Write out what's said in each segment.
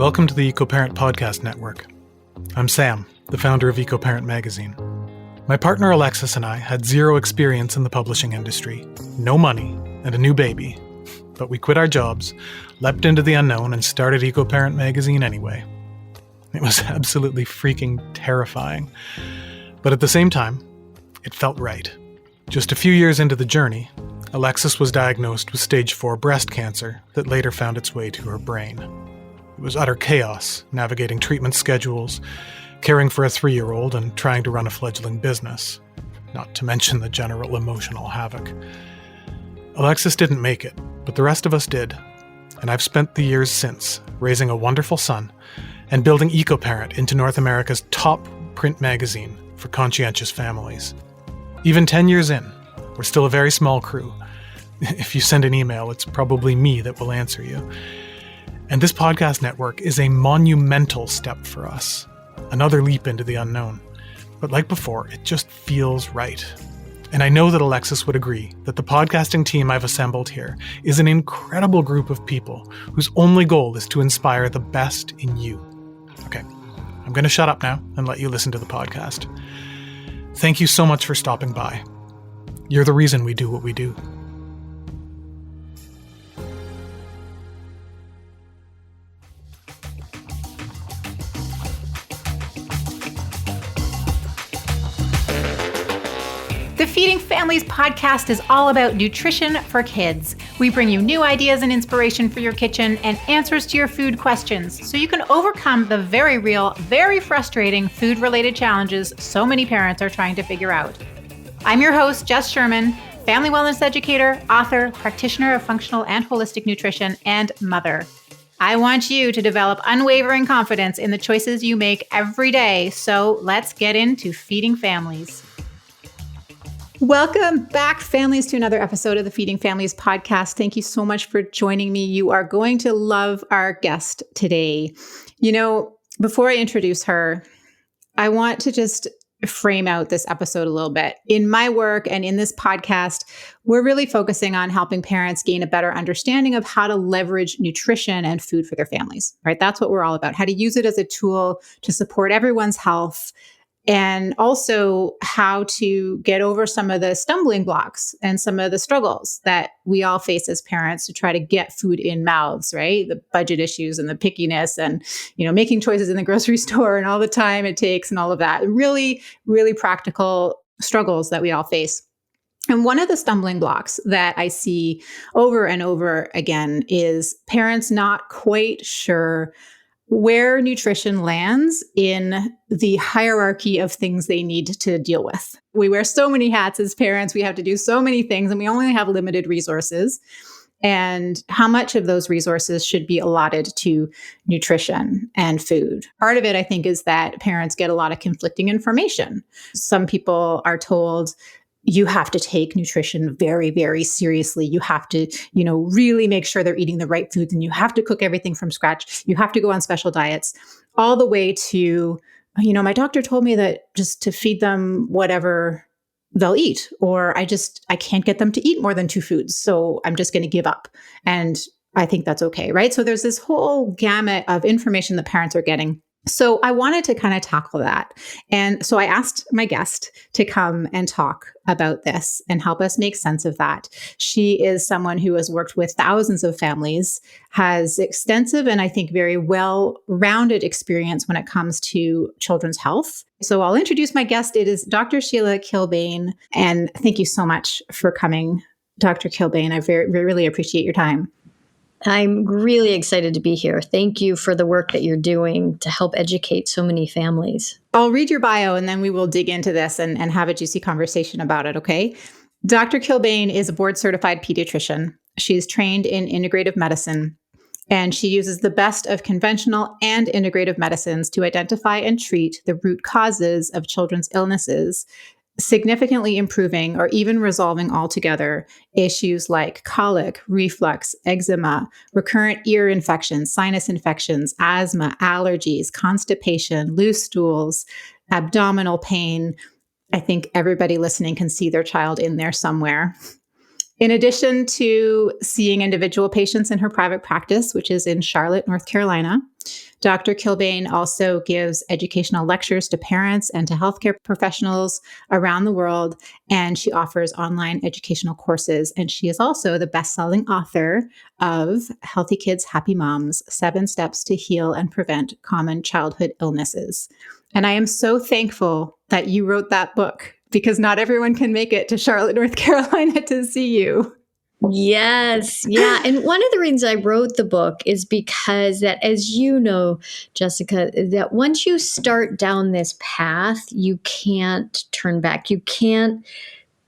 Welcome to the EcoParent Podcast Network. I'm Sam, the founder of EcoParent magazine. My partner Alexis and I had zero experience in the publishing industry, no money, and a new baby. But we quit our jobs, leapt into the unknown, and started EcoParent magazine anyway. It was absolutely freaking terrifying. But at the same time, it felt right. Just a few years into the journey, Alexis was diagnosed with stage 4 breast cancer that later found its way to her brain. It was utter chaos, navigating treatment schedules, caring for a 3-year-old, and trying to run a fledgling business, not to mention the general emotional havoc. Alexis didn't make it, but the rest of us did, and I've spent the years since raising a wonderful son and building EcoParent into North America's top print magazine for conscientious families. Even 10 years in, we're still a very small crew. If you send an email, it's probably me that will answer you. And this podcast network is a monumental step for us, another leap into the unknown. But like before, it just feels right. And I know that Alexis would agree that the podcasting team I've assembled here is an incredible group of people whose only goal is to inspire the best in you. Okay, I'm going to shut up now and let you listen to the podcast. Thank you so much for stopping by. You're the reason we do what we do. The Feeding Families podcast is all about nutrition for kids. We bring you new ideas and inspiration for your kitchen and answers to your food questions so you can overcome the very real, very frustrating food-related challenges so many parents are trying to figure out. I'm your host, Jess Sherman, family wellness educator, author, practitioner of functional and holistic nutrition, and mother. I want you to develop unwavering confidence in the choices you make every day, so let's get into Feeding Families. Welcome back, families, to another episode of the Feeding Families podcast. Thank you so much for joining me. You are going to love our guest today. You know, before I introduce her, I want to just frame out this episode a little bit. In my work and in this podcast, we're really focusing on helping parents gain a better understanding of how to leverage nutrition and food for their families, right? That's what we're all about, how to use it as a tool to support everyone's health, and also how to get over some of the stumbling blocks and some of the struggles that we all face as parents to try to get food in mouths, right? The budget issues and the pickiness and, making choices in the grocery store and all the time it takes and all of that. Really, really practical struggles that we all face. And one of the stumbling blocks that I see over and over again is parents not quite sure where nutrition lands in the hierarchy of things they need to deal with. We wear so many hats as parents. We have to do so many things, and we only have limited resources. And how much of those resources should be allotted to nutrition and food? Part of it, I think, is that parents get a lot of conflicting information. Some people are told, you have to take nutrition very, very seriously. You have to, really make sure they're eating the right foods, and you have to cook everything from scratch. You have to go on special diets, all the way to, my doctor told me that just to feed them whatever they'll eat, or I can't get them to eat more than 2 foods. So I'm just going to give up. And I think that's okay, right? So there's this whole gamut of information that parents are getting. So I wanted to kind of tackle that. And so I asked my guest to come and talk about this and help us make sense of that. She is someone who has worked with thousands of families, has extensive and I think very well-rounded experience when it comes to children's health. So I'll introduce my guest. It is Dr. Sheila Kilbane. And thank you so much for coming, Dr. Kilbane. I really appreciate your time. I'm really excited to be here. Thank you for the work that you're doing to help educate so many families. I'll read your bio and then we will dig into this and have a juicy conversation about it, okay? Dr. Kilbane is a board-certified pediatrician. She's trained in integrative medicine, and she uses the best of conventional and integrative medicines to identify and treat the root causes of children's illnesses, significantly improving or even resolving altogether issues like colic, reflux, eczema, recurrent ear infections, sinus infections, asthma, allergies, constipation, loose stools, abdominal pain. I think everybody listening can see their child in there somewhere. In addition to seeing individual patients in her private practice, which is in Charlotte, North Carolina, Dr. Kilbane also gives educational lectures to parents and to healthcare professionals around the world, and she offers online educational courses. And she is also the best-selling author of Healthy Kids, Happy Moms: 7 Steps to Heal and Prevent Common Childhood Illnesses. And I am so thankful that you wrote that book, because not everyone can make it to Charlotte, North Carolina to see you. Yes. Yeah. And one of the reasons I wrote the book is because that, as you know, Jessica, that once you start down this path, you can't turn back. You can't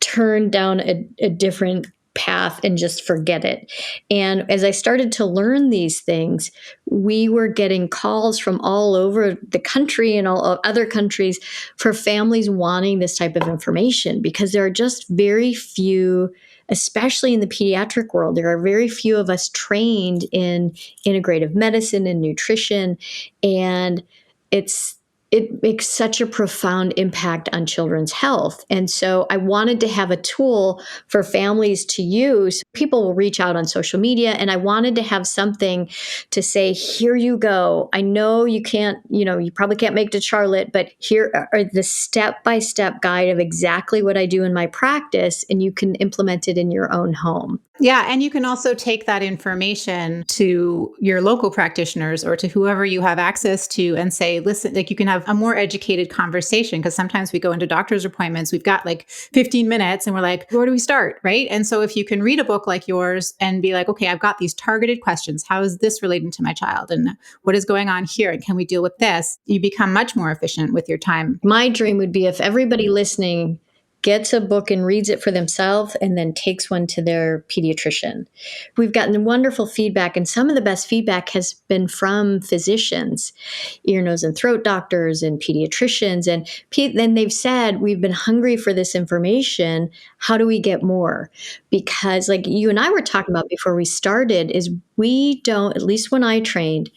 turn down a different path and just forget it. And as I started to learn these things, we were getting calls from all over the country and all other countries for families wanting this type of information, because there are just very few, especially in the pediatric world, there are very few of us trained in integrative medicine and nutrition. And it makes such a profound impact on children's health. And so I wanted to have a tool for families to use. People will reach out on social media, and I wanted to have something to say, here you go. I know you can't, you probably can't make it to Charlotte, but here are the step-by-step guide of exactly what I do in my practice, and you can implement it in your own home. Yeah. And you can also take that information to your local practitioners or to whoever you have access to and say, listen, like, you can have a more educated conversation, because sometimes we go into doctor's appointments, we've got like 15 minutes and we're like, where do we start? Right. And so if you can read a book like yours and be like, okay, I've got these targeted questions. How is this relating to my child? And what is going on here? And can we deal with this? You become much more efficient with your time. My dream would be if everybody listening gets a book and reads it for themselves and then takes one to their pediatrician. We've gotten wonderful feedback, and some of the best feedback has been from physicians, ear, nose, and throat doctors and pediatricians. And then they've said, we've been hungry for this information. How do we get more? Because like you and I were talking about before we started, is we don't, at least when I trained,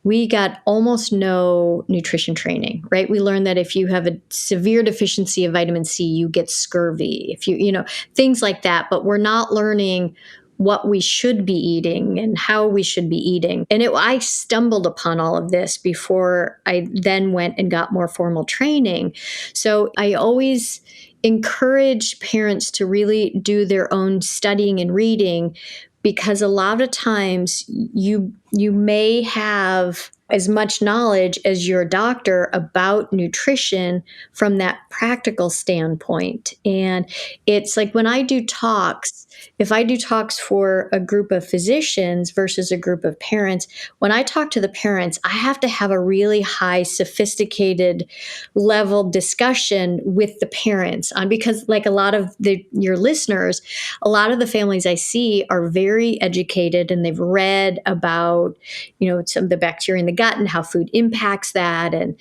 we got almost no nutrition training, right? We learned that if you have a severe deficiency of vitamin C, you get scurvy, if you things like that. But we're not learning what we should be eating and how we should be eating. And I stumbled upon all of this before I then went and got more formal training. So I always encourage parents to really do their own studying and reading, because a lot of times you may have as much knowledge as your doctor about nutrition from that practical standpoint. And it's like when I do talks, if I do talks for a group of physicians versus a group of parents, when I talk to the parents, I have to have a really high, sophisticated level discussion with the parents because like a lot of your listeners, a lot of the families I see are very educated and they've read about, some of the bacteria in the gut and how food impacts that, and,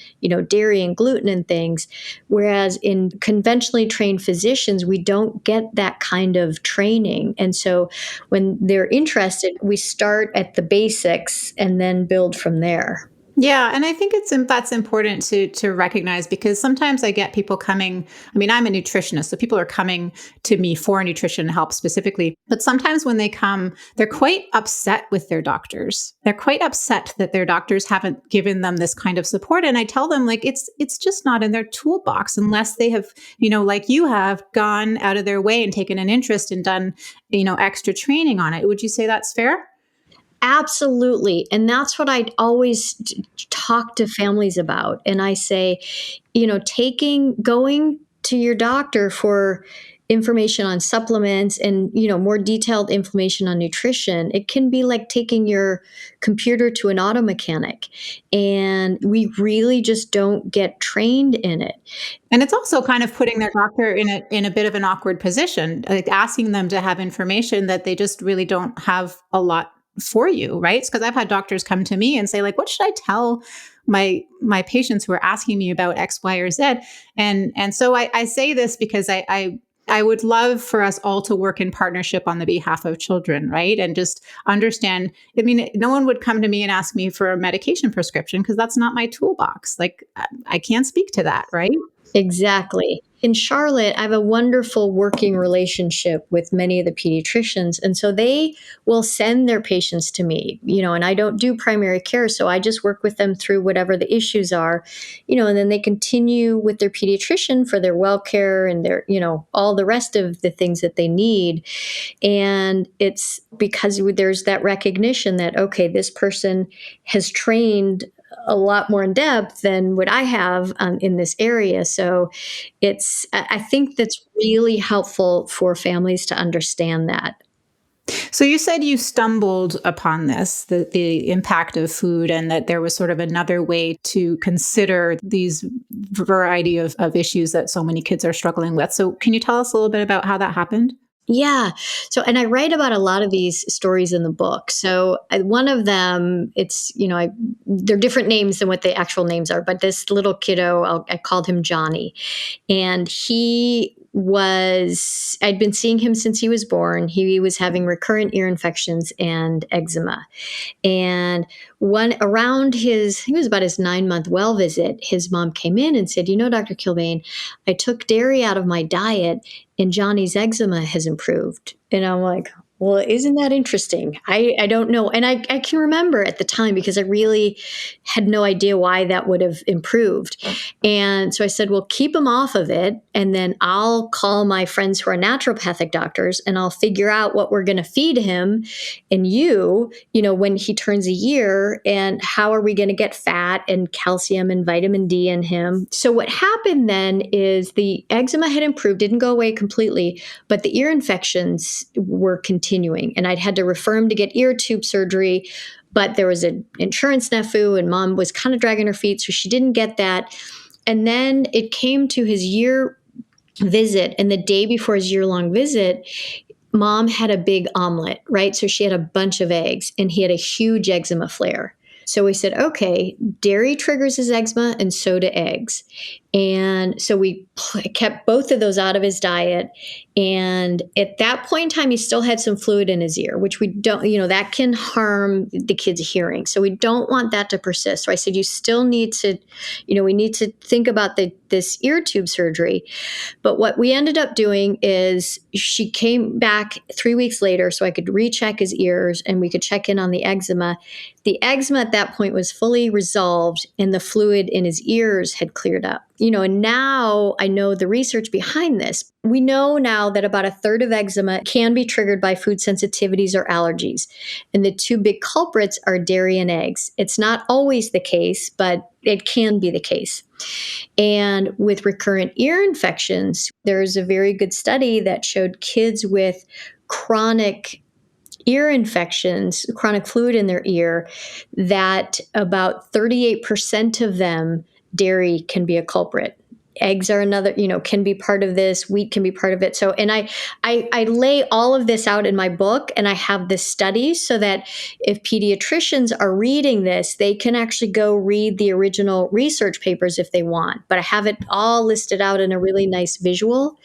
dairy and gluten and things. Whereas in conventionally trained physicians, we don't get that kind of training. And so when they're interested, we start at the basics and then build from there. Yeah. And I think that's important to recognize, because sometimes I get people coming. I mean, I'm a nutritionist, so people are coming to me for nutrition help specifically. But sometimes when they come, they're quite upset with their doctors. They're quite upset that their doctors haven't given them this kind of support. And I tell them, like, it's just not in their toolbox unless they have, like you have, gone out of their way and taken an interest and done, extra training on it. Would you say that's fair? Absolutely. And that's what I always talk to families about. And I say, going to your doctor for information on supplements and, more detailed information on nutrition, it can be like taking your computer to an auto mechanic. And we really just don't get trained in it. And it's also kind of putting their doctor in a bit of an awkward position, like asking them to have information that they just really don't have a lot for you, right? Because I've had doctors come to me and say, like, what should I tell my patients who are asking me about X, Y, or Z? And so I say this because I would love for us all to work in partnership on the behalf of children, right? And just understand, I mean, no one would come to me and ask me for a medication prescription because that's not my toolbox. Like, I can't speak to that, right? Exactly. In Charlotte, I have a wonderful working relationship with many of the pediatricians. And so they will send their patients to me, and I don't do primary care. So I just work with them through whatever the issues are, and then they continue with their pediatrician for their well care and their, all the rest of the things that they need. And it's because there's that recognition that, okay, this person has trained a lot more in depth than what I have in this area. So I think that's really helpful for families to understand that. So you said you stumbled upon this, the impact of food, and that there was sort of another way to consider these variety of issues that so many kids are struggling with. So can you tell us a little bit about how that happened? Yeah. So, and I write about a lot of these stories in the book. So, one of them, they're different names than what the actual names are, but this little kiddo, I called him Johnny. And I'd been seeing him since he was born. He was having recurrent ear infections and eczema. And he was about his 9-month well visit, his mom came in and said, Dr. Kilbane, I took dairy out of my diet and Johnny's eczema has improved. And I'm like, well, isn't that interesting? I don't know. And I can remember at the time because I really had no idea why that would have improved. And so I said, well, keep him off of it. And then I'll call my friends who are naturopathic doctors and I'll figure out what we're going to feed him and when he turns a year, and how are we going to get fat and calcium and vitamin D in him. So what happened then is the eczema had improved, didn't go away completely, but the ear infections were continuing. And I'd had to refer him to get ear tube surgery, but there was an insurance snafu and mom was kind of dragging her feet, so she didn't get that. And then it came to his year visit, and the day before his year-long visit, mom had a big omelet, right? So she had a bunch of eggs and he had a huge eczema flare. So we said, okay, dairy triggers his eczema and so do eggs. And so we kept both of those out of his diet. And at that point in time, he still had some fluid in his ear, which we don't, that can harm the kid's hearing. So we don't want that to persist. So I said, you still need to, we need to think about this ear tube surgery. But what we ended up doing is she came back 3 weeks later so I could recheck his ears and we could check in on the eczema. The eczema at that point was fully resolved and the fluid in his ears had cleared up. And now I know the research behind this. We know now that about a third of eczema can be triggered by food sensitivities or allergies. And the two big culprits are dairy and eggs. It's not always the case, but it can be the case. And with recurrent ear infections, there's a very good study that showed kids with chronic ear infections, chronic fluid in their ear, that about 38% of them, dairy can be a culprit. Eggs are another, can be part of this. Wheat can be part of it. So, and I lay all of this out in my book, and I have this study so that if pediatricians are reading this, they can actually go read the original research papers if they want. But I have it all listed out in a really nice visual.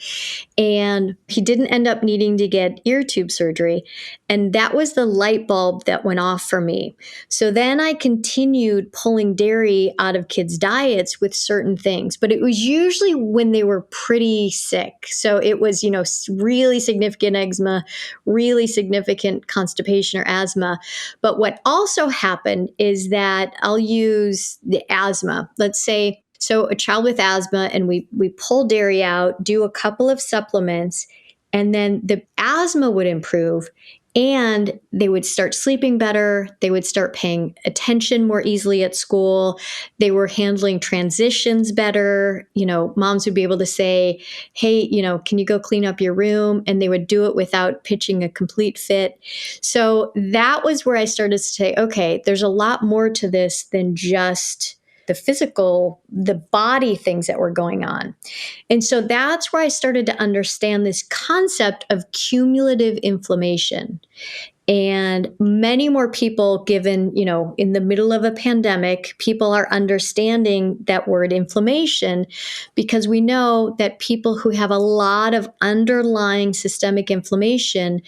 And he didn't end up needing to get ear tube surgery. And that was the light bulb that went off for me. So then I continued pulling dairy out of kids' diets with certain things, but it was usually when they were pretty sick. So it was, really significant eczema, really significant constipation or asthma. But what also happened is that I'll use the asthma. Let's say, so a child with asthma, and we pull dairy out, do a couple of supplements, and then the asthma would improve and they would start sleeping better. They would start paying attention more easily at school. They were handling transitions better. Moms would be able to say, hey, can you go clean up your room? And they would do it without pitching a complete fit. So that was where I started to say, okay, there's a lot more to this than just the physical, the body things that were going on. And so that's where I started to understand this concept of cumulative inflammation. And many more people, given, in the middle of a pandemic, people are understanding that word inflammation, because we know that people who have a lot of underlying systemic inflammation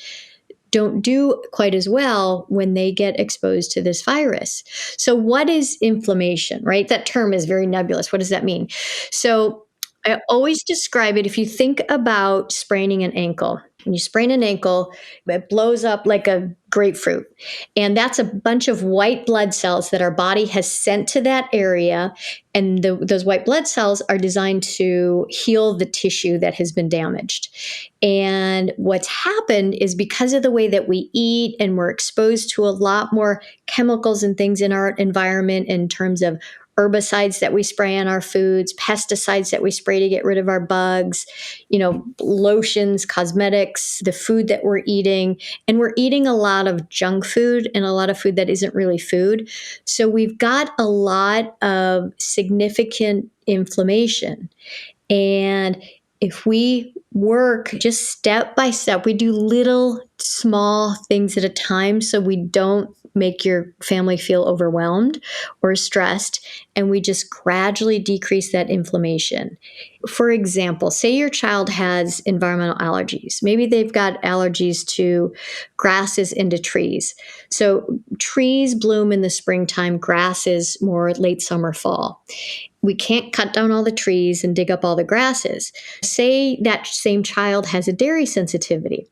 don't do quite as well when they get exposed to this virus. So what is inflammation, right? That term is very nebulous. What does that mean? So I always describe it, if you think about spraining an ankle. When you sprain an ankle, it blows up like a grapefruit. And that's a bunch of white blood cells that our body has sent to that area. And those white blood cells are designed to heal the tissue that has been damaged. And what's happened is, because of the way that we eat and we're exposed to a lot more chemicals and things in our environment, in terms of herbicides that we spray on our foods, pesticides that we spray to get rid of our bugs, lotions, cosmetics, the food that we're eating. And we're eating a lot of junk food and a lot of food that isn't really food. So we've got a lot of significant inflammation. And if we work just step by step, we do little small things at a time, so we don't make your family feel overwhelmed or stressed, and we just gradually decrease that inflammation. For example, say your child has environmental allergies. Maybe they've got allergies to grasses and to trees. So trees bloom in the springtime, grasses more late summer, fall. We can't cut down all the trees and dig up all the grasses. Say that same child has a dairy sensitivity.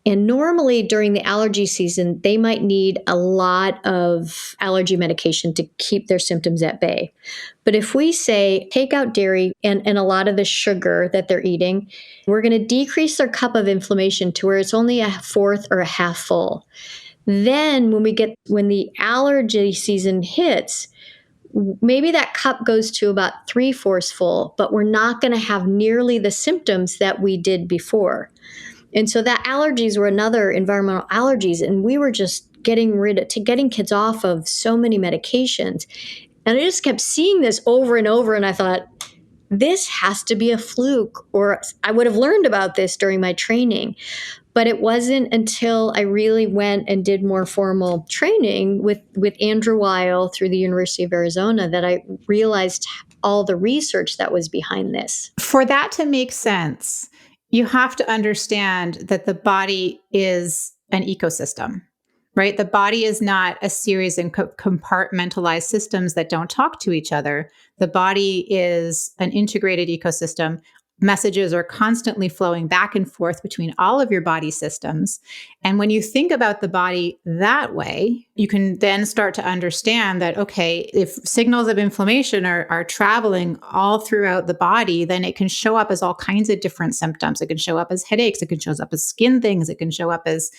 And normally during the allergy season, they might need a lot of allergy medication to keep their symptoms at bay. But if we say, take out dairy and a lot of the sugar that they're eating, we're going to decrease their cup of inflammation to where it's only a fourth or a half full. Then when the allergy season hits, maybe that cup goes to about 3/4 full, but we're not going to have nearly the symptoms that we did before. And so that allergies were another environmental allergies. And we were just getting kids off of so many medications. And I just kept seeing this over and over. And I thought, this has to be a fluke, or I would have learned about this during my training. But it wasn't until I really went and did more formal training with Andrew Weil through the University of Arizona that I realized all the research that was behind this. For that to make sense, you have to understand that the body is an ecosystem, right? The body is not a series of compartmentalized systems that don't talk to each other. The body is an integrated ecosystem. Messages are constantly flowing back and forth between all of your body systems. And when you think about the body that way, you can then start to understand that, okay, if signals of inflammation are traveling all throughout the body, then it can show up as all kinds of different symptoms. It can show up as headaches. It can show up as skin things. It can show up as,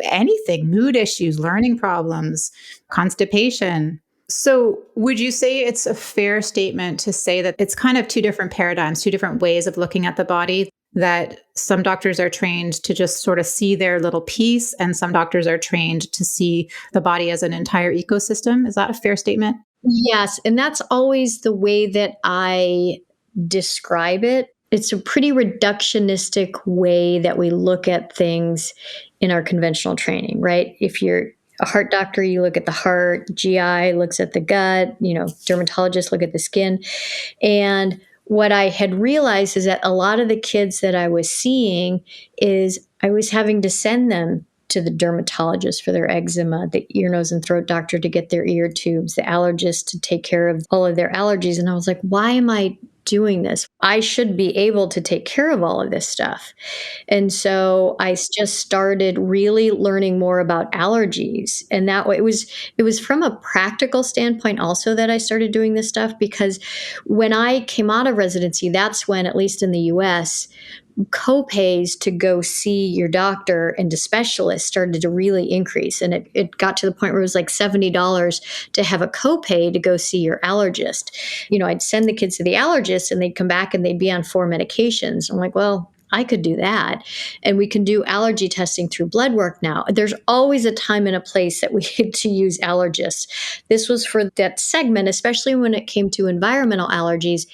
anything, mood issues, learning problems, constipation. So would you say it's a fair statement to say that it's kind of two different paradigms, two different ways of looking at the body, that some doctors are trained to just sort of see their little piece, and some doctors are trained to see the body as an entire ecosystem? Is that a fair statement? Yes. And that's always the way that I describe it. It's a pretty reductionistic way that we look at things in our conventional training, right? If you're a heart doctor, you look at the heart, GI looks at the gut, dermatologists look at the skin. And what I had realized is that a lot of the kids that I was seeing is I was having to send them to the dermatologist for their eczema, the ear, nose, and throat doctor to get their ear tubes, the allergist to take care of all of their allergies. And I was like, why am I doing this? I should be able to take care of all of this stuff. And so I just started really learning more about allergies. And that way it was from a practical standpoint also that I started doing this stuff, because when I came out of residency, that's when, at least in the US, co-pays to go see your doctor and to specialists started to really increase. And it got to the point where it was like $70 to have a co-pay to go see your allergist. I'd send the kids to the allergist and they'd come back and they'd be on 4 medications. I'm like, well, I could do that. And we can do allergy testing through blood work now. There's always a time and a place that we get to use allergists. This was for that segment, especially when it came to environmental allergies,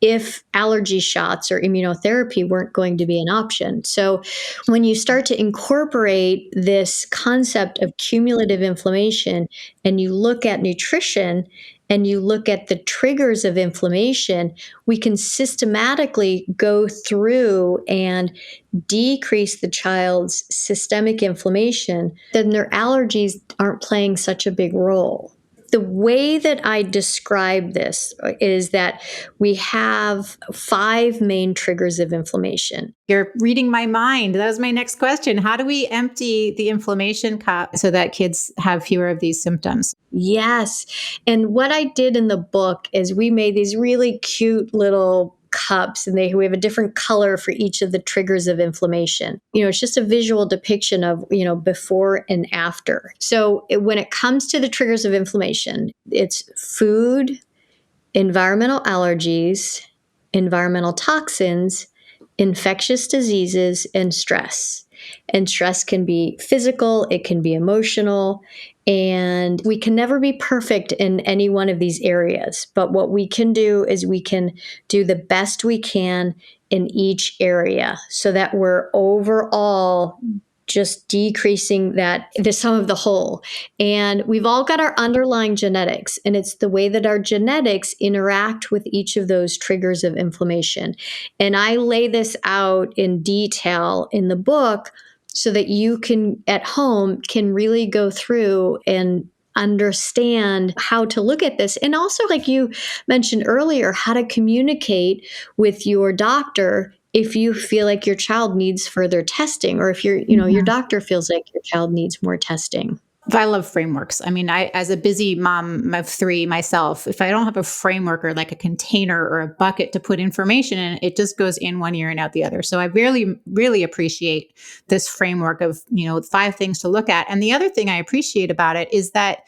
if allergy shots or immunotherapy weren't going to be an option. So when you start to incorporate this concept of cumulative inflammation and you look at nutrition and you look at the triggers of inflammation, we can systematically go through and decrease the child's systemic inflammation, then their allergies aren't playing such a big role. The way that I describe this is that we have 5 main triggers of inflammation. You're reading my mind. That was my next question. How do we empty the inflammation cup so that kids have fewer of these symptoms? Yes. And what I did in the book is we made these really cute little cups, and we have a different color for each of the triggers of inflammation. It's just a visual depiction of, before and after. So when it comes to the triggers of inflammation, it's food, environmental allergies, environmental toxins, infectious diseases, and stress. And stress can be physical, it can be emotional, and we can never be perfect in any one of these areas. But what we can do is we can do the best we can in each area so that we're overall just decreasing the sum of the whole. And we've all got our underlying genetics, and it's the way that our genetics interact with each of those triggers of inflammation. And I lay this out in detail in the book so that you can, at home, can really go through and understand how to look at this. And also, like you mentioned earlier, how to communicate with your doctor if you feel like your child needs further testing, or if your doctor feels like your child needs more testing. I love frameworks. I mean, as a busy mom of 3 myself, if I don't have a framework or like a container or a bucket to put information in, it just goes in one ear and out the other. So I really appreciate this framework of, 5 things to look at. And the other thing I appreciate about it is that,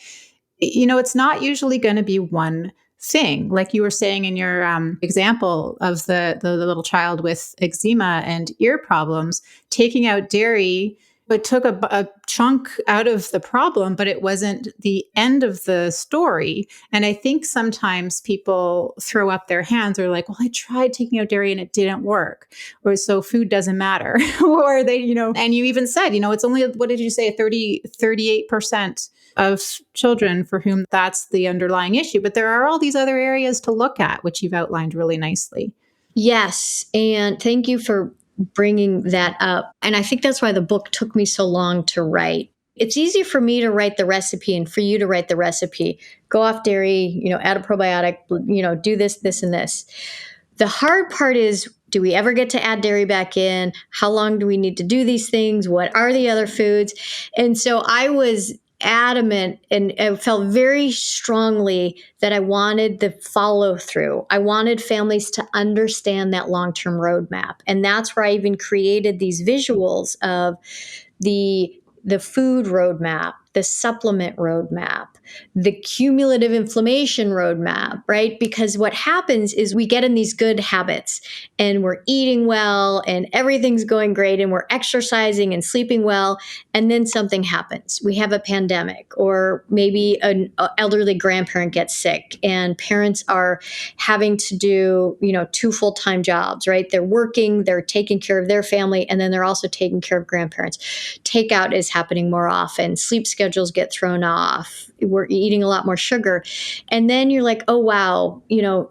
it's not usually going to be one thing. Like you were saying in your example of the little child with eczema and ear problems, taking out dairy, it took a chunk out of the problem, but it wasn't the end of the story. And I think sometimes people throw up their hands or like, well, I tried taking out dairy and it didn't work. Or so food doesn't matter. Or they, and you even said, it's only, what did you say, 38% of children for whom that's the underlying issue. But there are all these other areas to look at, which you've outlined really nicely. Yes. And thank you for bringing that up. And I think that's why the book took me so long to write. It's easy for me to write the recipe and for you to write the recipe. Go off dairy, add a probiotic, do this, this, and this. The hard part is, do we ever get to add dairy back in? How long do we need to do these things? What are the other foods? And so I was adamant and I felt very strongly that I wanted the follow through. I wanted families to understand that long-term roadmap. And that's where I even created these visuals of the food roadmap, the supplement roadmap, the cumulative inflammation roadmap, right? Because what happens is we get in these good habits and we're eating well and everything's going great and we're exercising and sleeping well. And then something happens. We have a pandemic, or maybe an elderly grandparent gets sick and parents are having to do, 2 full-time jobs, right? They're working, they're taking care of their family, and then they're also taking care of grandparents. Takeout is happening more often. Sleep schedules get thrown off. We're eating a lot more sugar. And then you're like, oh, wow,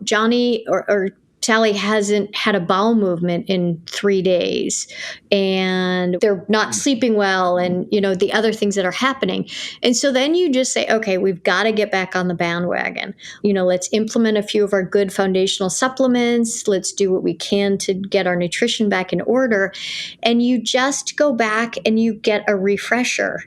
Johnny or Sally hasn't had a bowel movement in 3 days and they're not sleeping well and, the other things that are happening. And so then you just say, okay, we've got to get back on the bandwagon. Let's implement a few of our good foundational supplements. Let's do what we can to get our nutrition back in order. And you just go back and you get a refresher.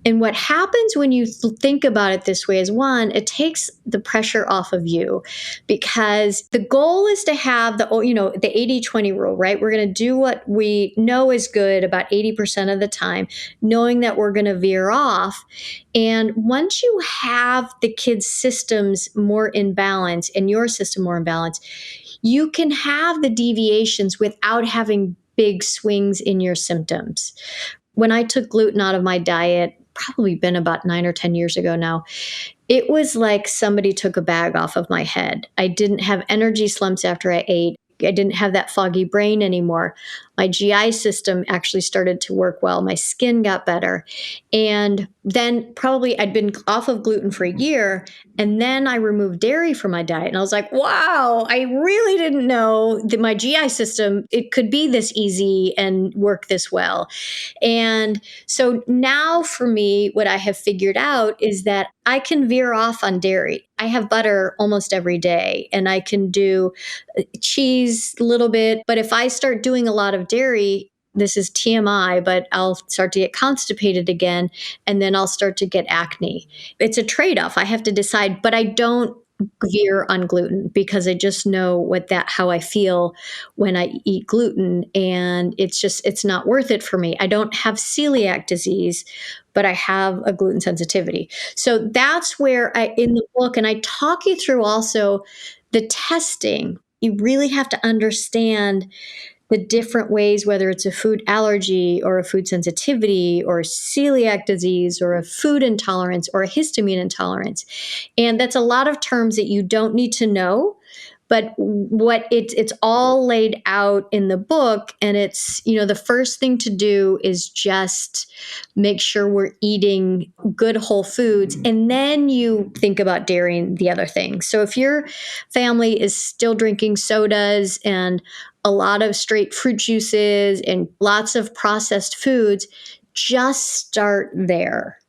And what happens when you think about it this way is, one, it takes the pressure off of you, because the goal is to have the 80-20 rule, right? We're going to do what we know is good about 80% of the time, knowing that we're going to veer off. And once you have the kids' systems more in balance and your system more in balance, you can have the deviations without having big swings in your symptoms. When I took gluten out of my diet, probably been about 9 or 10 years ago now, it was like somebody took a bag off of my head. I didn't have energy slumps after I ate. I didn't have that foggy brain anymore. My GI system actually started to work well. My skin got better. And then probably I'd been off of gluten for a year, and then I removed dairy from my diet. And I was like, wow, I really didn't know that my GI system, it could be this easy and work this well. And so now for me, what I have figured out is that I can veer off on dairy. I have butter almost every day, and I can do cheese a little bit. But if I start doing a lot of dairy, this is TMI, but I'll start to get constipated again, and then I'll start to get acne. It's a trade-off. I have to decide, but I don't veer on gluten because I just know how I feel when I eat gluten, and it's not worth it for me. I don't have celiac disease, but I have a gluten sensitivity. So that's where in the book, and I talk you through also the testing. You really have to understand the different ways, whether it's a food allergy or a food sensitivity or celiac disease or a food intolerance or a histamine intolerance. And that's a lot of terms that you don't need to know, but it's all laid out in the book. And it's, the first thing to do is just make sure we're eating good whole foods. And then you think about dairy and the other things. So if your family is still drinking sodas and a lot of straight fruit juices and lots of processed foods, just start there.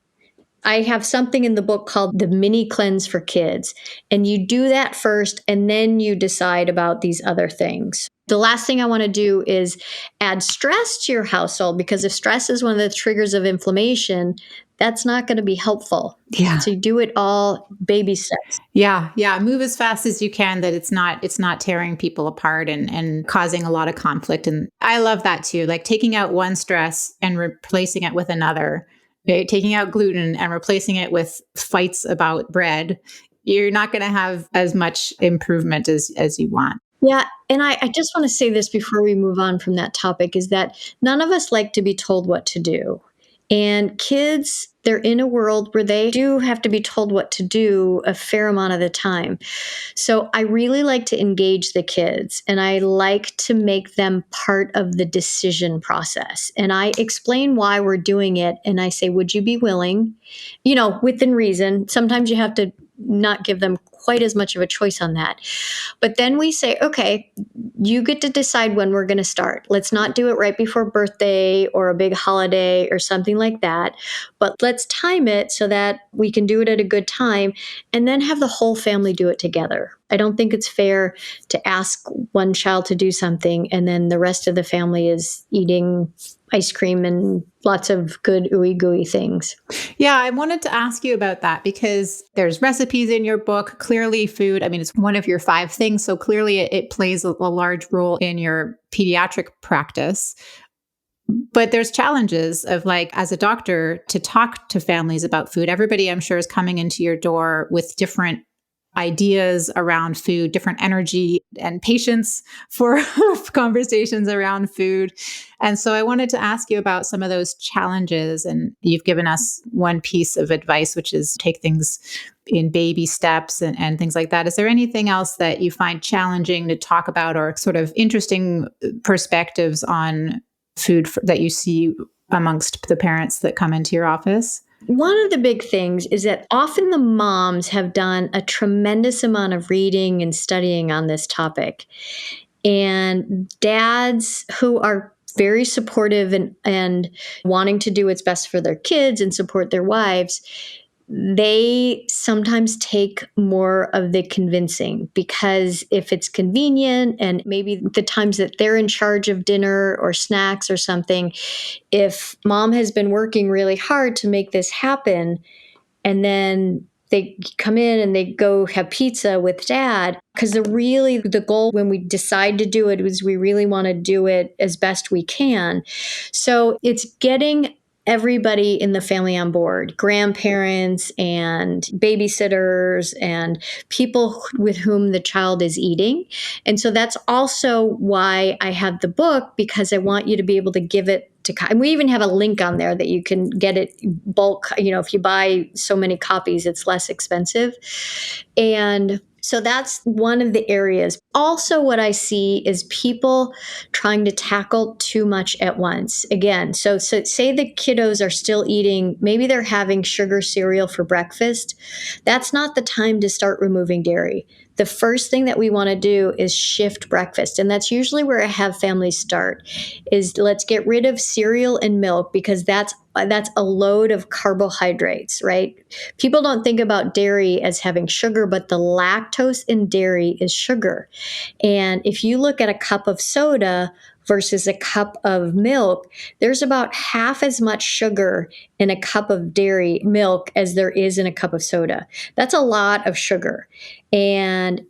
I have something in the book called the mini cleanse for kids. And you do that first, and then you decide about these other things. The last thing I want to do is add stress to your household, because if stress is one of the triggers of inflammation, that's not going to be helpful. Yeah. So you do it all baby steps. Yeah. Move as fast as you can, that it's not tearing people apart and causing a lot of conflict. And I love that too. Like taking out one stress and replacing it with another. Right? Taking out gluten and replacing it with fights about bread, you're not going to have as much improvement as you want. Yeah. And I just want to say this before we move on from that topic, is that none of us like to be told what to do. And kids, they're in a world where they do have to be told what to do a fair amount of the time. So I really like to engage the kids, and I like to make them part of the decision process. And I explain why we're doing it. And I say, would you be willing, within reason? Sometimes you have to not give them quite as much of a choice on that. But then we say, okay, you get to decide when we're going to start. Let's not do it right before birthday or a big holiday or something like that. But let's time it so that we can do it at a good time, and then have the whole family do it together. I don't think it's fair to ask one child to do something and then the rest of the family is eating ice cream and lots of good ooey gooey things. Yeah, I wanted to ask you about that because there's recipes in your book. Clearly food, it's one of your 5 things. So clearly it plays a large role in your pediatric practice. But there's challenges of, like, as a doctor, to talk to families about food. Everybody, I'm sure, is coming into your door with different ideas around food, different energy and patience for conversations around food. And so I wanted to ask you about some of those challenges. And you've given us one piece of advice, which is take things in baby steps and things like that. Is there anything else that you find challenging to talk about, or sort of interesting perspectives on food that you see amongst the parents that come into your office? One of the big things is that often the moms have done a tremendous amount of reading and studying on this topic. And dads who are very supportive and wanting to do what's best for their kids and support their wives, they sometimes take more of the convincing, because if it's convenient and maybe the times that they're in charge of dinner or snacks or something, if mom has been working really hard to make this happen and then they come in and they go have pizza with dad, because the goal when we decide to do it is we really want to do it as best we can. So it's getting everybody in the family on board, grandparents and babysitters and people with whom the child is eating. And so that's also why I have the book, because I want you to be able to give it to, and we even have a link on there that you can get it bulk. If you buy so many copies, it's less expensive. And so that's one of the areas. Also, what I see is people trying to tackle too much at once. Again, so say the kiddos are still eating, maybe they're having sugar cereal for breakfast. That's not the time to start removing dairy. The first thing that we want to do is shift breakfast. And that's usually where I have families start, is let's get rid of cereal and milk, because that's a load of carbohydrates, right? People don't think about dairy as having sugar, but the lactose in dairy is sugar. And if you look at a cup of soda versus a cup of milk, there's about half as much sugar in a cup of dairy milk as there is in a cup of soda. That's a lot of sugar. And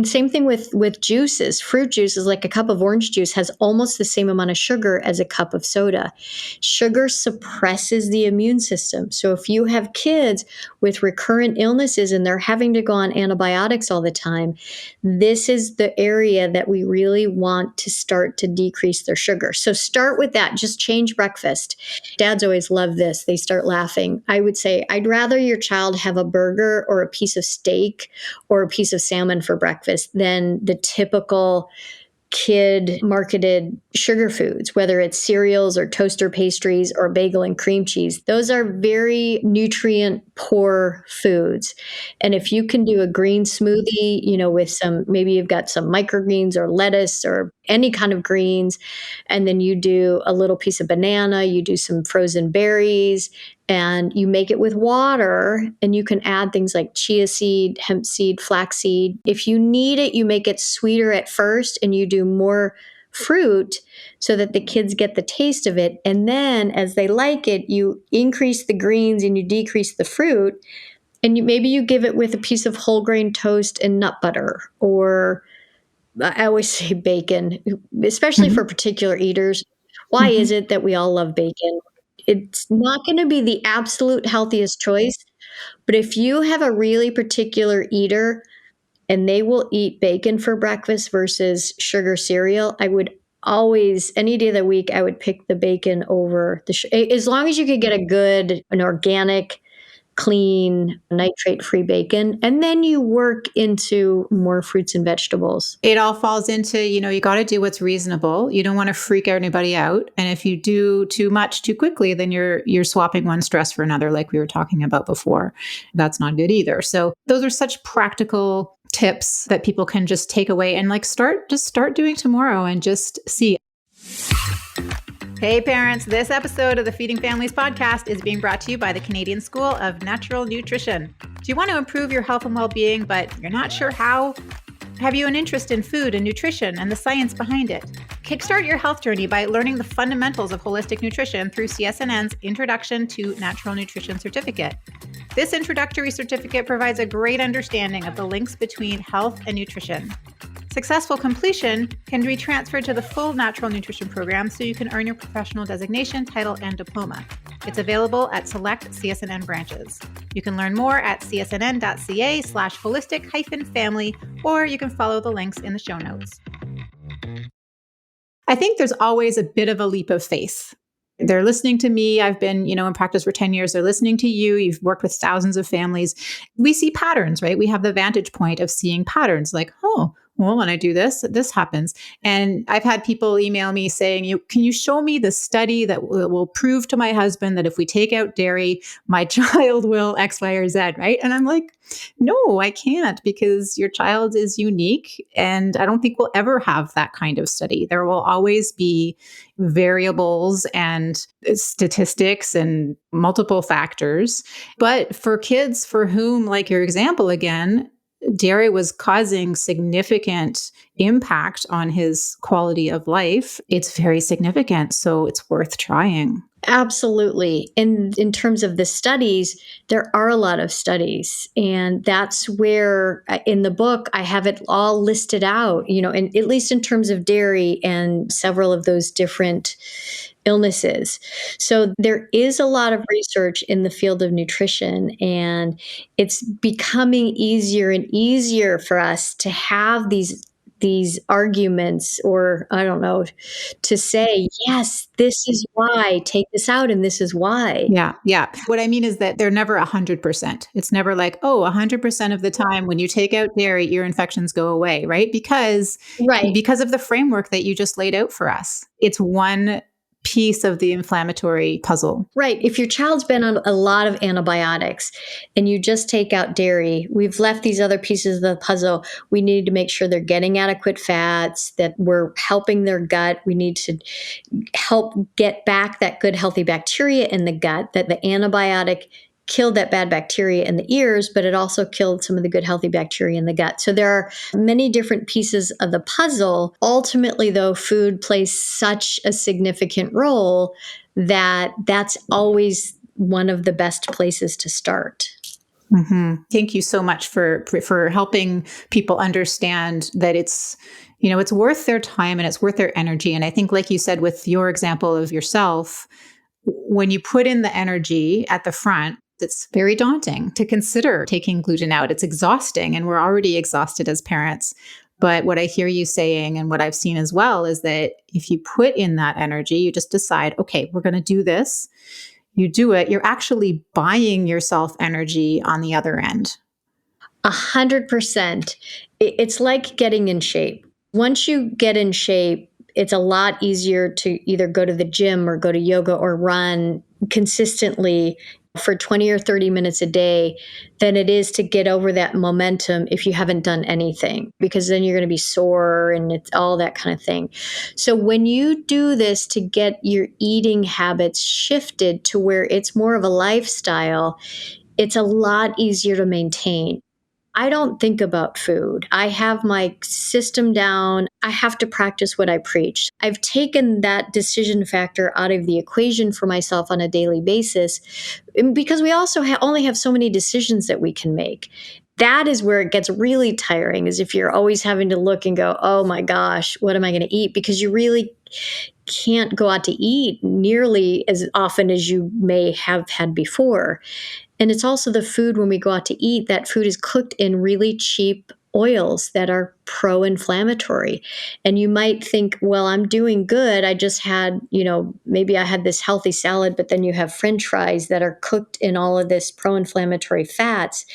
same thing with juices. Fruit juices, like a cup of orange juice, has almost the same amount of sugar as a cup of soda. Sugar suppresses the immune system. So if you have kids with recurrent illnesses and they're having to go on antibiotics all the time, this is the area that we really want to start to decrease their sugar. So start with that. Just change breakfast. Dads always love this. They start laughing. I would say, I'd rather your child have a burger or a piece of steak or a piece of salmon for breakfast than the typical kid marketed sugar foods, whether it's cereals or toaster pastries or bagel and cream cheese. Those are very nutrient poor foods. And if you can do a green smoothie, with maybe you've got some microgreens or lettuce or any kind of greens, and then you do a little piece of banana, you do some frozen berries, and you make it with water, and you can add things like chia seed, hemp seed, flax seed. If you need it, you make it sweeter at first, and you do more fruit so that the kids get the taste of it. And then as they like it, you increase the greens and you decrease the fruit. And maybe you give it with a piece of whole grain toast and nut butter, or I always say bacon, especially for particular eaters. Why is it that we all love bacon? It's not going to be the absolute healthiest choice, but if you have a really particular eater and they will eat bacon for breakfast versus sugar cereal, I would always, any day of the week, I would pick the bacon over as long as you could get an organic, clean, nitrate-free bacon, and then you work into more fruits and vegetables. It all falls into, you got to do what's reasonable. You don't want to freak anybody out. And if you do too much too quickly, then you're swapping one stress for another, like we were talking about before. That's not good either. So those are such practical tips that people can just take away and start doing tomorrow and just see. Hey parents, this episode of the Feeding Families podcast is being brought to you by the Canadian School of Natural Nutrition. Do you want to improve your health and well-being, but you're not sure how? Have you an interest in food and nutrition and the science behind it? Kickstart your health journey by learning the fundamentals of holistic nutrition through CSNN's Introduction to Natural Nutrition Certificate. This introductory certificate provides a great understanding of the links between health and nutrition. Successful completion can be transferred to the full natural nutrition program so you can earn your professional designation, title, and diploma. It's available at select CSNN branches. You can learn more at csnn.ca/holistic-family, or you can follow the links in the show notes. I think there's always a bit of a leap of faith. They're listening to me. I've been, in practice for 10 years. They're listening to you. You've worked with thousands of families. We see patterns, right? We have the vantage point of seeing patterns like, well, when I do this, this happens. And I've had people email me saying, can you show me the study that will prove to my husband that if we take out dairy, my child will X, Y, or Z, right? And I'm like, no, I can't, because your child is unique. And I don't think we'll ever have that kind of study. There will always be variables and statistics and multiple factors. But for kids for whom, like your example again, dairy was causing significant impact on his quality of life, it's very significant. So it's worth trying. Absolutely. And in terms of the studies, there are a lot of studies. And that's where in the book, I have it all listed out, and at least in terms of dairy and several of those different illnesses. So there is a lot of research in the field of nutrition, and it's becoming easier and easier for us to have these these arguments, or I don't know, to say, yes, this is why, take this out, and this is why. Yeah. Yeah. What I mean is that they're never 100%. It's never like, oh, 100% of the time when you take out dairy, ear infections go away, right? Right. Because of the framework that you just laid out for us. It's one piece of the inflammatory puzzle. Right. If your child's been on a lot of antibiotics and you just take out dairy, we've left these other pieces of the puzzle. We need to make sure they're getting adequate fats, that we're helping their gut. We need to help get back that good, healthy bacteria in the gut, that the antibiotic killed that bad bacteria in the ears, but it also killed some of the good, healthy bacteria in the gut. So there are many different pieces of the puzzle. Ultimately, though, food plays such a significant role that that's always one of the best places to start. Mm-hmm. Thank you so much for helping people understand that it's worth their time and it's worth their energy. And I think, like you said, with your example of yourself, when you put in the energy at the front, it's very daunting to consider taking gluten out. It's exhausting, and we're already exhausted as parents. But what I hear you saying, and what I've seen as well, is that if you put in that energy, you just decide, okay, we're going to do this. You do it. You're actually buying yourself energy on the other end. 100%. It's like getting in shape. Once you get in shape, it's a lot easier to either go to the gym or go to yoga or run consistently for 20 or 30 minutes a day than it is to get over that momentum if you haven't done anything, because then you're going to be sore and it's all that kind of thing. So when you do this to get your eating habits shifted to where it's more of a lifestyle, it's a lot easier to maintain. I don't think about food. I have my system down. I have to practice what I preach. I've taken that decision factor out of the equation for myself on a daily basis because we also only have so many decisions that we can make. That is where it gets really tiring, is if you're always having to look and go, oh my gosh, what am I going to eat? Because you really can't go out to eat nearly as often as you may have had before. And it's also the food when we go out to eat, that food is cooked in really cheap oils that are pro-inflammatory. And you might think, well, I'm doing good. I just had, maybe I had this healthy salad, but then you have French fries that are cooked in all of this pro-inflammatory fats.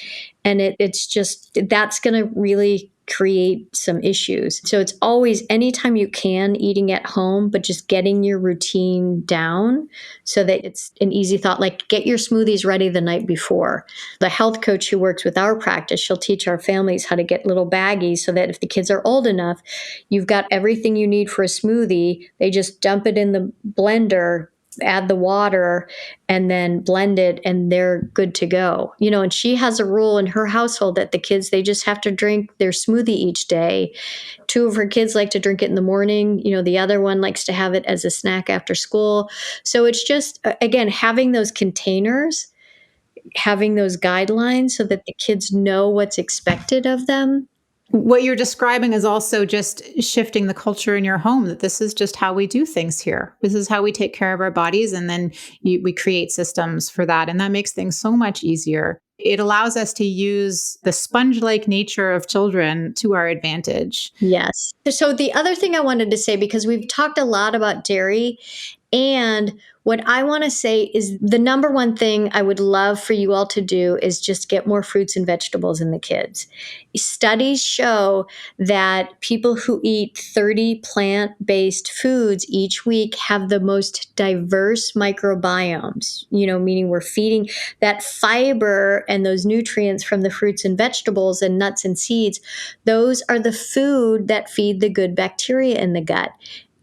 And it's just, that's going to really create some issues. So it's always, anytime you can, eating at home, but just getting your routine down so that it's an easy thought, like get your smoothies ready the night before. The health coach who works with our practice, she'll teach our families how to get little baggies so that if the kids are old enough, you've got everything you need for a smoothie. They just dump it in the blender, add the water, and then blend it, and they're good to go. And she has a rule in her household that the kids, they just have to drink their smoothie each day. 2 of her kids like to drink it in the morning. The other one likes to have it as a snack after school. So it's just, again, having those containers, having those guidelines so that the kids know what's expected of them. What you're describing is also just shifting the culture in your home, that this is just how we do things here. This is how we take care of our bodies. And then we create systems for that. And that makes things so much easier. It allows us to use the sponge-like nature of children to our advantage. Yes. So the other thing I wanted to say, because we've talked a lot about dairy, and what I want to say is the number one thing I would love for you all to do is just get more fruits and vegetables in the kids. Studies show that people who eat 30 plant-based foods each week have the most diverse microbiomes, meaning we're feeding that fiber and those nutrients from the fruits and vegetables and nuts and seeds. Those are the food that feed the good bacteria in the gut.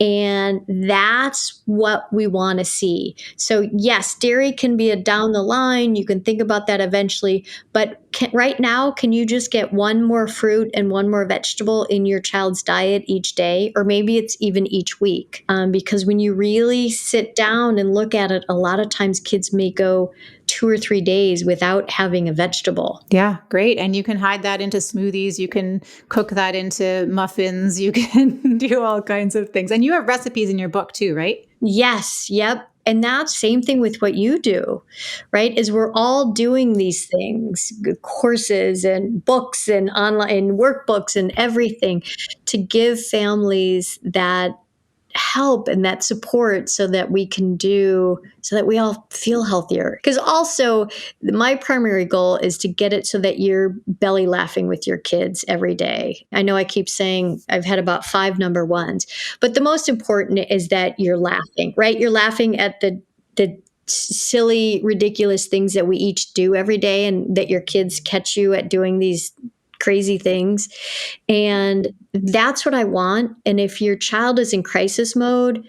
And that's what we want to see. So yes, dairy can be a down the line. You can think about that eventually. But right now, can you just get one more fruit and one more vegetable in your child's diet each day? Or maybe it's even each week. Because when you really sit down and look at it, a lot of times kids may go 2 or 3 days without having a vegetable. Yeah, great. And you can hide that into smoothies. You can cook that into muffins. You can do all kinds of things. And you have recipes in your book too, right? Yes. Yep. And that's same thing with what you do, right? Is we're all doing these things, courses and books and online workbooks and everything to give families that help and that support so that we all feel healthier. Because also my primary goal is to get it so that you're belly laughing with your kids every day. I know I keep saying I've had about 5 number ones, but the most important is that you're laughing, right? You're laughing at the silly, ridiculous things that we each do every day, and that your kids catch you at doing these crazy things. And that's what I want. And if your child is in crisis mode,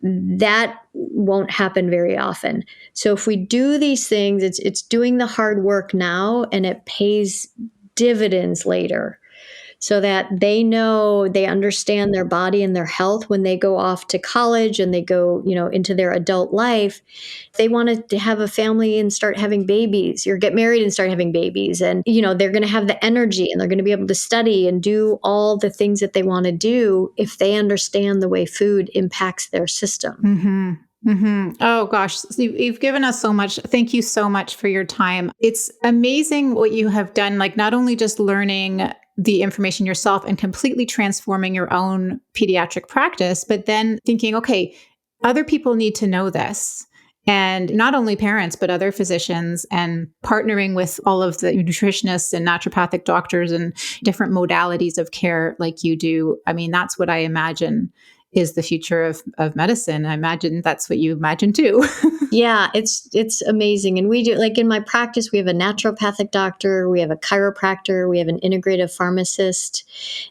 that won't happen very often. So if we do these things, it's doing the hard work now, and it pays dividends later, so that they know, they understand their body and their health when they go off to college and they go, into their adult life. They want to have a family and start having babies, or get married and start having babies. And, they're going to have the energy, and they're going to be able to study and do all the things that they want to do if they understand the way food impacts their system. Mm-hmm. Mm-hmm. Oh gosh, you've given us so much. Thank you so much for your time. It's amazing what you have done, like not only just learning the information yourself and completely transforming your own pediatric practice, but then thinking, okay, other people need to know this. And not only parents, but other physicians, and partnering with all of the nutritionists and naturopathic doctors and different modalities of care like you do. I mean, that's what I imagine is the future of medicine. I imagine that's what you imagine too. Yeah, it's amazing. And we do, like in my practice, we have a naturopathic doctor, we have a chiropractor, we have an integrative pharmacist,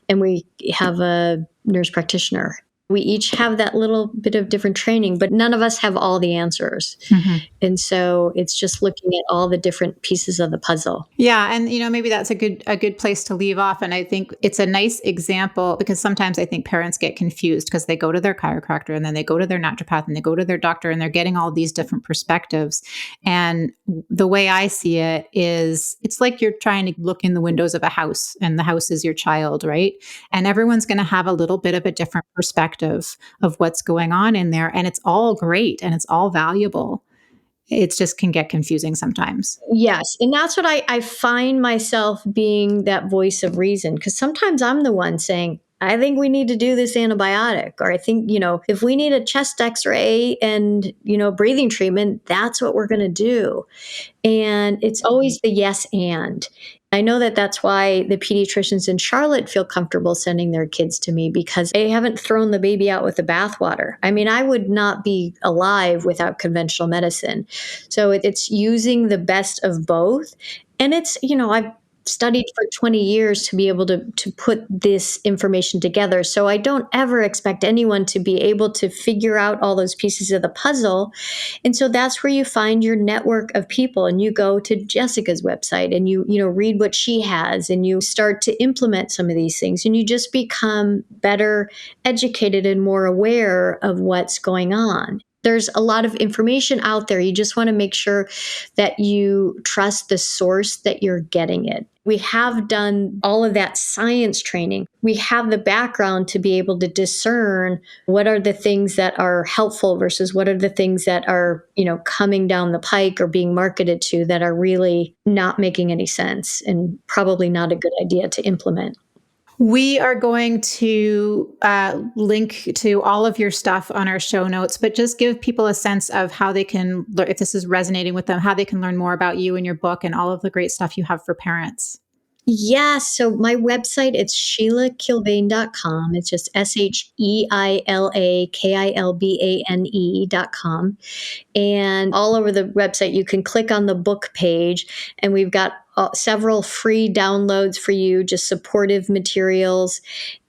and we have a nurse practitioner. We each have that little bit of different training, but none of us have all the answers. Mm-hmm. And so it's just looking at all the different pieces of the puzzle. Yeah. And, maybe that's a good place to leave off. And I think it's a nice example, because sometimes I think parents get confused because they go to their chiropractor and then they go to their naturopath and they go to their doctor, and they're getting all these different perspectives. And the way I see it is, it's like you're trying to look in the windows of a house, and the house is your child, right? And everyone's going to have a little bit of a different perspective of what's going on in there. And it's all great and it's all valuable. It just can get confusing sometimes. Yes. And that's what I find myself being, that voice of reason, because sometimes I'm the one saying, I think we need to do this antibiotic, or I think, if we need a chest x-ray and, breathing treatment, that's what we're going to do. And it's always the yes and. I know that that's why the pediatricians in Charlotte feel comfortable sending their kids to me, because they haven't thrown the baby out with the bathwater. I mean, I would not be alive without conventional medicine. So it's using the best of both. And it's, I've studied for 20 years to be able to put this information together. So I don't ever expect anyone to be able to figure out all those pieces of the puzzle. And so that's where you find your network of people, and you go to Jessica's website and you read what she has, and you start to implement some of these things, and you just become better educated and more aware of what's going on. There's a lot of information out there. You just want to make sure that you trust the source that you're getting it. We have done all of that science training. We have the background to be able to discern what are the things that are helpful versus what are the things that are, coming down the pike or being marketed to that are really not making any sense and probably not a good idea to implement. We are going to link to all of your stuff on our show notes, but just give people a sense of how they can, if this is resonating with them, how they can learn more about you and your book and all of the great stuff you have for parents. Yes. So my website, it's SheilaKilbane.com. It's just SheilaKilbane.com. And all over the website, you can click on the book page, and we've got several free downloads for you, just supportive materials.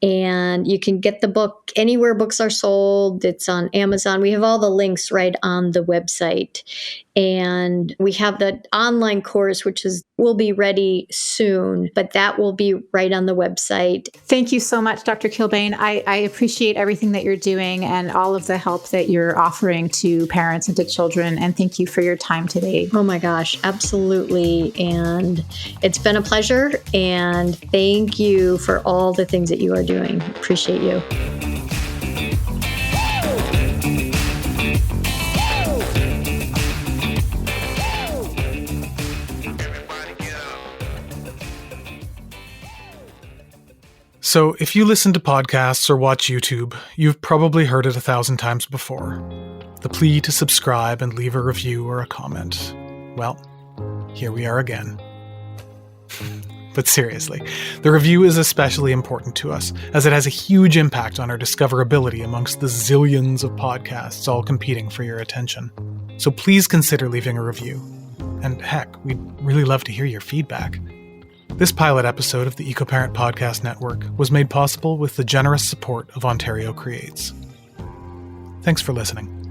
And you can get the book anywhere books are sold. It's on Amazon. We have all the links right on the website. And we have the online course, which will be ready soon, but that will be right on the website. Thank you so much, Dr. Kilbane. I appreciate everything that you're doing and all of the help that you're offering to parents and to children. And thank you for your time today. Oh my gosh, absolutely. And it's been a pleasure. And thank you for all the things that you are doing. Appreciate you. So if you listen to podcasts or watch YouTube, you've probably heard it 1,000 times before. The plea to subscribe and leave a review or a comment. Well, here we are again. But seriously, the review is especially important to us, as it has a huge impact on our discoverability amongst the zillions of podcasts all competing for your attention. So please consider leaving a review. And heck, we'd really love to hear your feedback. This pilot episode of the EcoParent Podcast Network was made possible with the generous support of Ontario Creates. Thanks for listening.